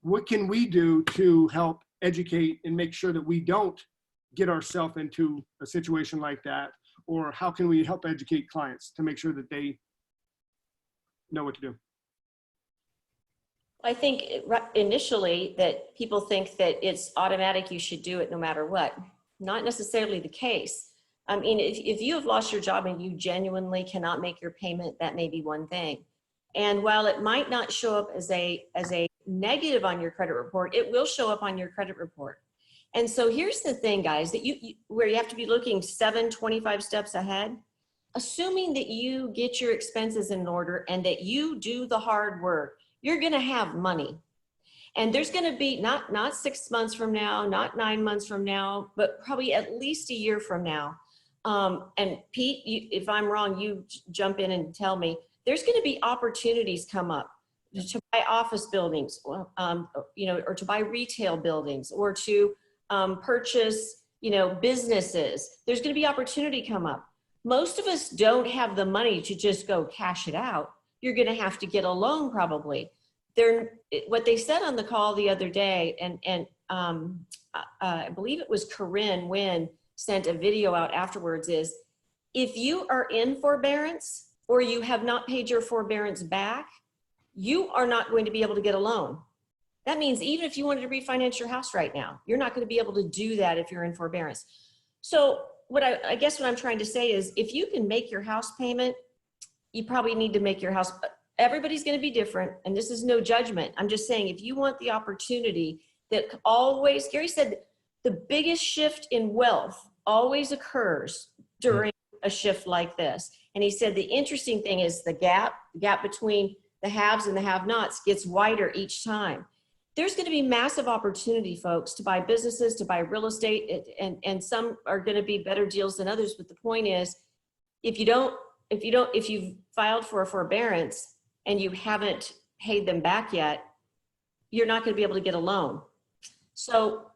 what can we do to help educate and make sure that we don't get ourselves into a situation like that? Or how can we help educate clients to make sure that they know what to do? I think initially that people think that it's automatic, you should do it no matter what. Not necessarily the case. I mean, if you have lost your job and you genuinely cannot make your payment, that may be one thing. And while it might not show up as a negative on your credit report, it will show up on your credit report. And so here's the thing, guys, that where you have to be looking 25 steps ahead. Assuming that you get your expenses in order and that you do the hard work, you're going to have money. And there's going to be not 6 months from now, not 9 months from now, but probably at least a year from now. And Pete, if I'm wrong, you jump in and tell me. There's going to be opportunities come up to buy office buildings, you know, or to buy retail buildings, or to purchase, you know, businesses. There's going to be opportunity come up. Most of us don't have the money to just go cash it out. You're going to have to get a loan probably. What they said on the call the other day, and I believe it was Corinne Wynn sent a video out afterwards, is if you are in forbearance or you have not paid your forbearance back, you are not going to be able to get a loan. That means even if you wanted to refinance your house right now, you're not going to be able to do that if you're in forbearance. So I guess what I'm trying to say is, if you can make your house payment, you probably need to make your house. Everybody's going to be different, and this is no judgment. I'm just saying, if you want the opportunity that always, Gary said, the biggest shift in wealth always occurs during a shift like this. And he said the interesting thing is the gap between the haves and the have-nots gets wider each time. There's going to be massive opportunity, folks, to buy businesses, to buy real estate, and some are going to be better deals than others. But the point is, if you've filed for a forbearance and you haven't paid them back yet, you're not going to be able to get a loan. So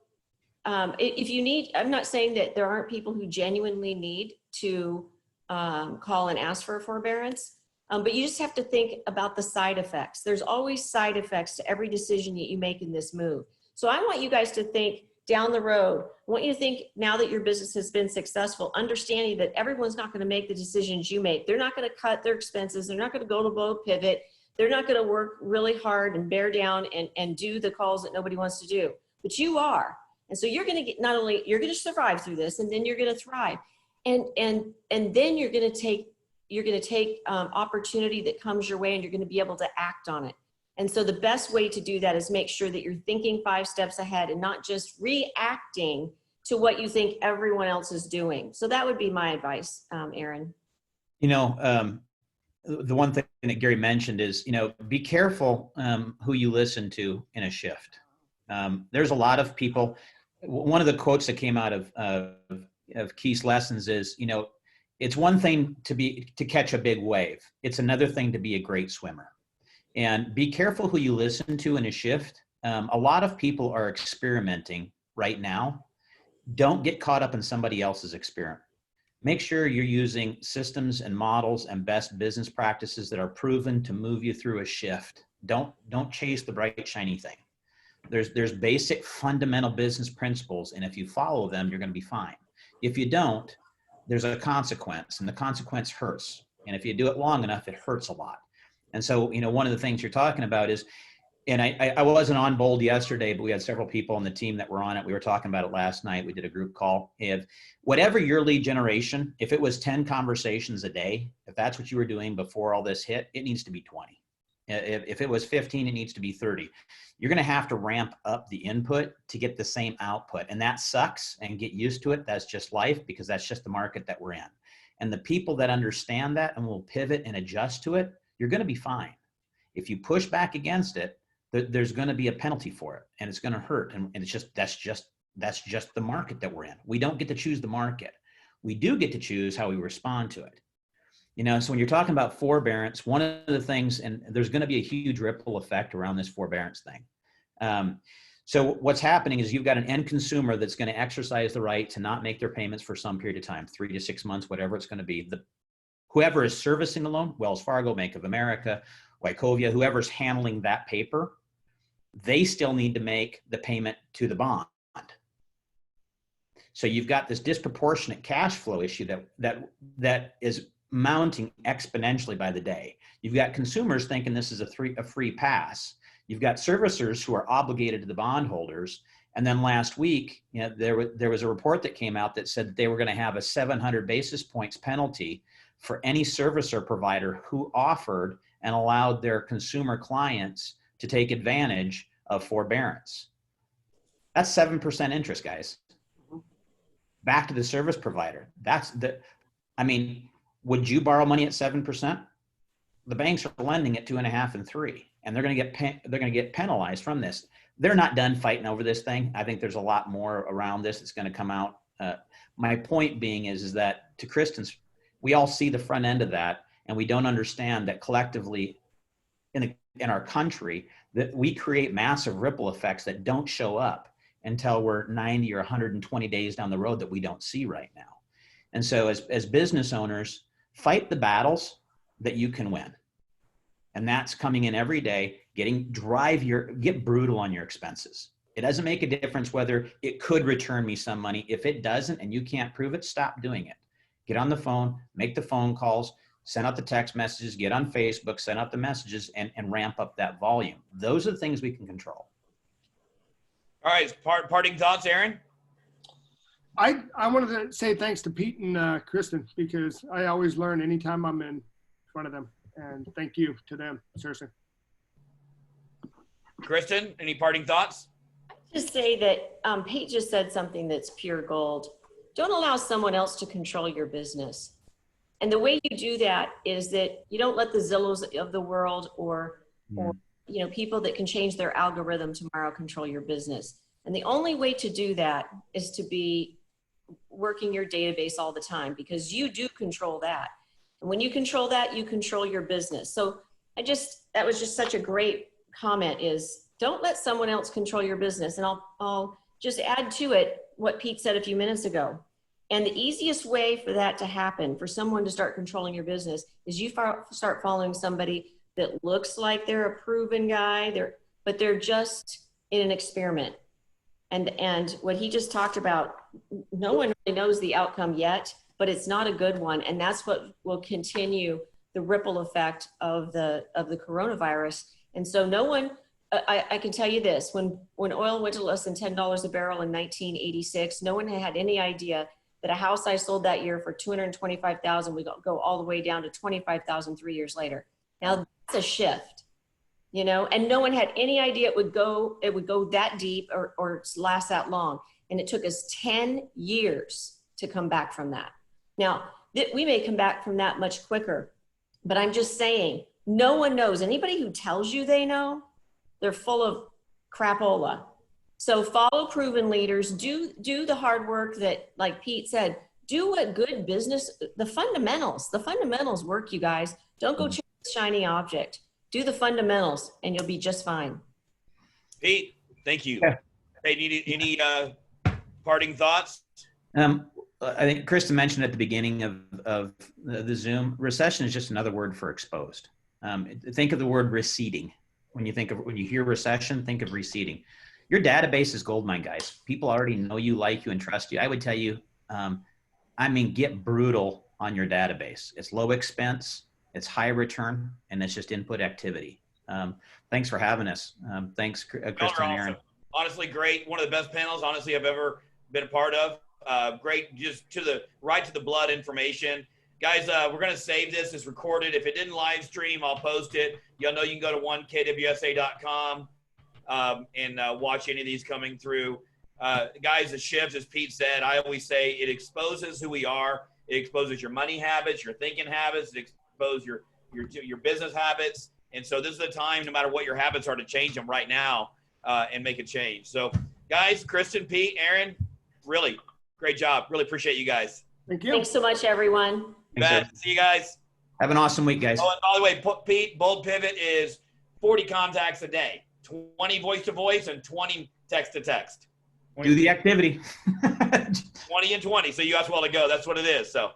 if you need, I'm not saying that there aren't people who genuinely need to call and ask for a forbearance, but you just have to think about the side effects. There's always side effects to every decision that you make in this move. So I want you guys to think down the road. I want you to think, now that your business has been successful, understanding that everyone's not going to make the decisions you make. They're not going to cut their expenses. They're not going to go to boat pivot. They're not going to work really hard and bear down and do the calls that nobody wants to do, but you are. And so you're going to get, not only you're going to survive through this, and then you're going to thrive. And then you're going to take opportunity that comes your way, and you're going to be able to act on it. And so the best way to do that is make sure that you're thinking 5 steps ahead and not just reacting to what you think everyone else is doing. So that would be my advice, Aaron. You know, the one thing that Gary mentioned is, you know, be careful who you listen to in a shift. There's a lot of people. One of the quotes that came out of Keith's lessons is, you know, it's one thing to catch a big wave. It's another thing to be a great swimmer. And be careful who you listen to in a shift. A lot of people are experimenting right now. Don't get caught up in somebody else's experiment. Make sure you're using systems and models and best business practices that are proven to move you through a shift. Don't chase the bright, shiny thing. There's basic fundamental business principles, and if you follow them, you're going to be fine. If you don't, there's a consequence, and the consequence hurts. And if you do it long enough, it hurts a lot. And so, you know, one of the things you're talking about is, and I wasn't on Bold yesterday, but we had several people on the team that were on it. We were talking about it last night. We did a group call. If whatever your lead generation, if it was 10 conversations a day, if that's what you were doing before all this hit, it needs to be 20. If it was 15, it needs to be 30. You're going to have to ramp up the input to get the same output. And that sucks, and get used to it. That's just life, because that's just the market that we're in. And the people that understand that and will pivot and adjust to it, you're going to be fine. If you push back against it, there's going to be a penalty for it, and it's going to hurt. And it's just, that's just the market that we're in. We don't get to choose the market. We do get to choose how we respond to it. You know, so when you're talking about forbearance, one of the things, and there's going to be a huge ripple effect around this forbearance thing. So what's happening is you've got an end consumer that's going to exercise the right to not make their payments for some period of time, 3 to 6 months, whatever it's going to be. Whoever is servicing the loan, Wells Fargo, Bank of America, Wachovia, whoever's handling that paper, they still need to make the payment to the bond. So you've got this disproportionate cash flow issue that is mounting exponentially by the day. You've got consumers thinking this is a free pass. You've got servicers who are obligated to the bondholders. And then last week, you know, there was a report that came out that said that they were going to have a 700 basis points penalty for any servicer provider who offered and allowed their consumer clients to take advantage of forbearance. That's 7% interest, guys. Back to the service provider. Would you borrow money at 7%? The banks are lending at 2.5 and 3, and they're going to get penalized from this. They're not done fighting over this thing. I think there's a lot more around this that's going to come out. My point being is that, to Kristen's, we all see the front end of that, and we don't understand that collectively in our country that we create massive ripple effects that don't show up until we're 90 or 120 days down the road that we don't see right now. And so as business owners, fight the battles that you can win. And that's coming in every day, get brutal on your expenses. It doesn't make a difference whether it could return me some money. If it doesn't and you can't prove it, stop doing it. Get on the phone, make the phone calls, send out the text messages, get on Facebook, send out the messages, and ramp up that volume. Those are the things we can control. All right, parting thoughts, Aaron? I wanted to say thanks to Pete and Kristen, because I always learn anytime I'm in front of them. And thank you to them, seriously. Kristen, any parting thoughts? Just say that Pete just said something that's pure gold. Don't allow someone else to control your business. And the way you do that is that you don't let the Zillows of the world or you know, people that can change their algorithm tomorrow control your business. And the only way to do that is to be working your database all the time, because you do control that. And when you control that, you control your business. So that was just such a great comment, is don't let someone else control your business. And I'll just add to it what Pete said a few minutes ago. And the easiest way for that to happen, for someone to start controlling your business, is you start following somebody that looks like they're a proven guy, but they're just in an experiment. And what he just talked about, no one really knows the outcome yet, but it's not a good one. And that's what will continue the ripple effect of the coronavirus. And so no one, I can tell you this, when oil went to less than $10 a barrel in 1986, no one had any idea that a house I sold that year for $225,000 would go all the way down to $25,000 3 years later. Now that's a shift, you know, and no one had any idea it would go that deep or last that long. And it took us 10 years to come back from that. Now, we may come back from that much quicker, but I'm just saying, no one knows. Anybody who tells you they know, they're full of crapola. So follow proven leaders, do the hard work that, like Pete said, do what good business, the fundamentals work, you guys. Don't go chase the shiny object. Do the fundamentals and you'll be just fine. Pete, thank you. Yeah. Hey, any parting thoughts? I think Kristen mentioned at the beginning of the Zoom, recession is just another word for exposed. Think of the word receding. When you hear recession, think of receding. Your database is goldmine, guys. People already know you, like you, and trust you. I would tell you, get brutal on your database. It's low expense, it's high return, and it's just input activity. Thanks for having us. Thanks, Kristen and Aaron. Honestly, great. One of the best panels, honestly, I've ever been a part of. Great, just right to the blood information. Guys, we're going to save this. It's recorded. If it didn't live stream, I'll post it. Y'all know you can go to 1kwsa.com and watch any of these coming through. Guys, the shifts, as Pete said, I always say it exposes who we are. It exposes your money habits, your thinking habits. It exposes your business habits. And so this is the time, no matter what your habits are, to change them right now and make a change. So, guys, Kristen, Pete, Aaron, really great job. Really appreciate you guys. Thank you. Thanks so much, everyone. See you guys. Have an awesome week, guys. Oh, and by the way, Pete, Bold Pivot is 40 contacts a day, 20 voice to voice and 20 text to text. Do the activity. 20 and 20. So you asked well to go. That's what it is. So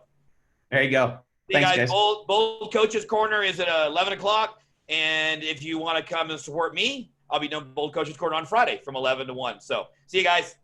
there you go. See Thanks, guys. guys. Bold Coaches Corner is at 11 o'clock. And if you want to come and support me, I'll be doing Bold Coaches Corner on Friday from 11 to 1. So see you guys.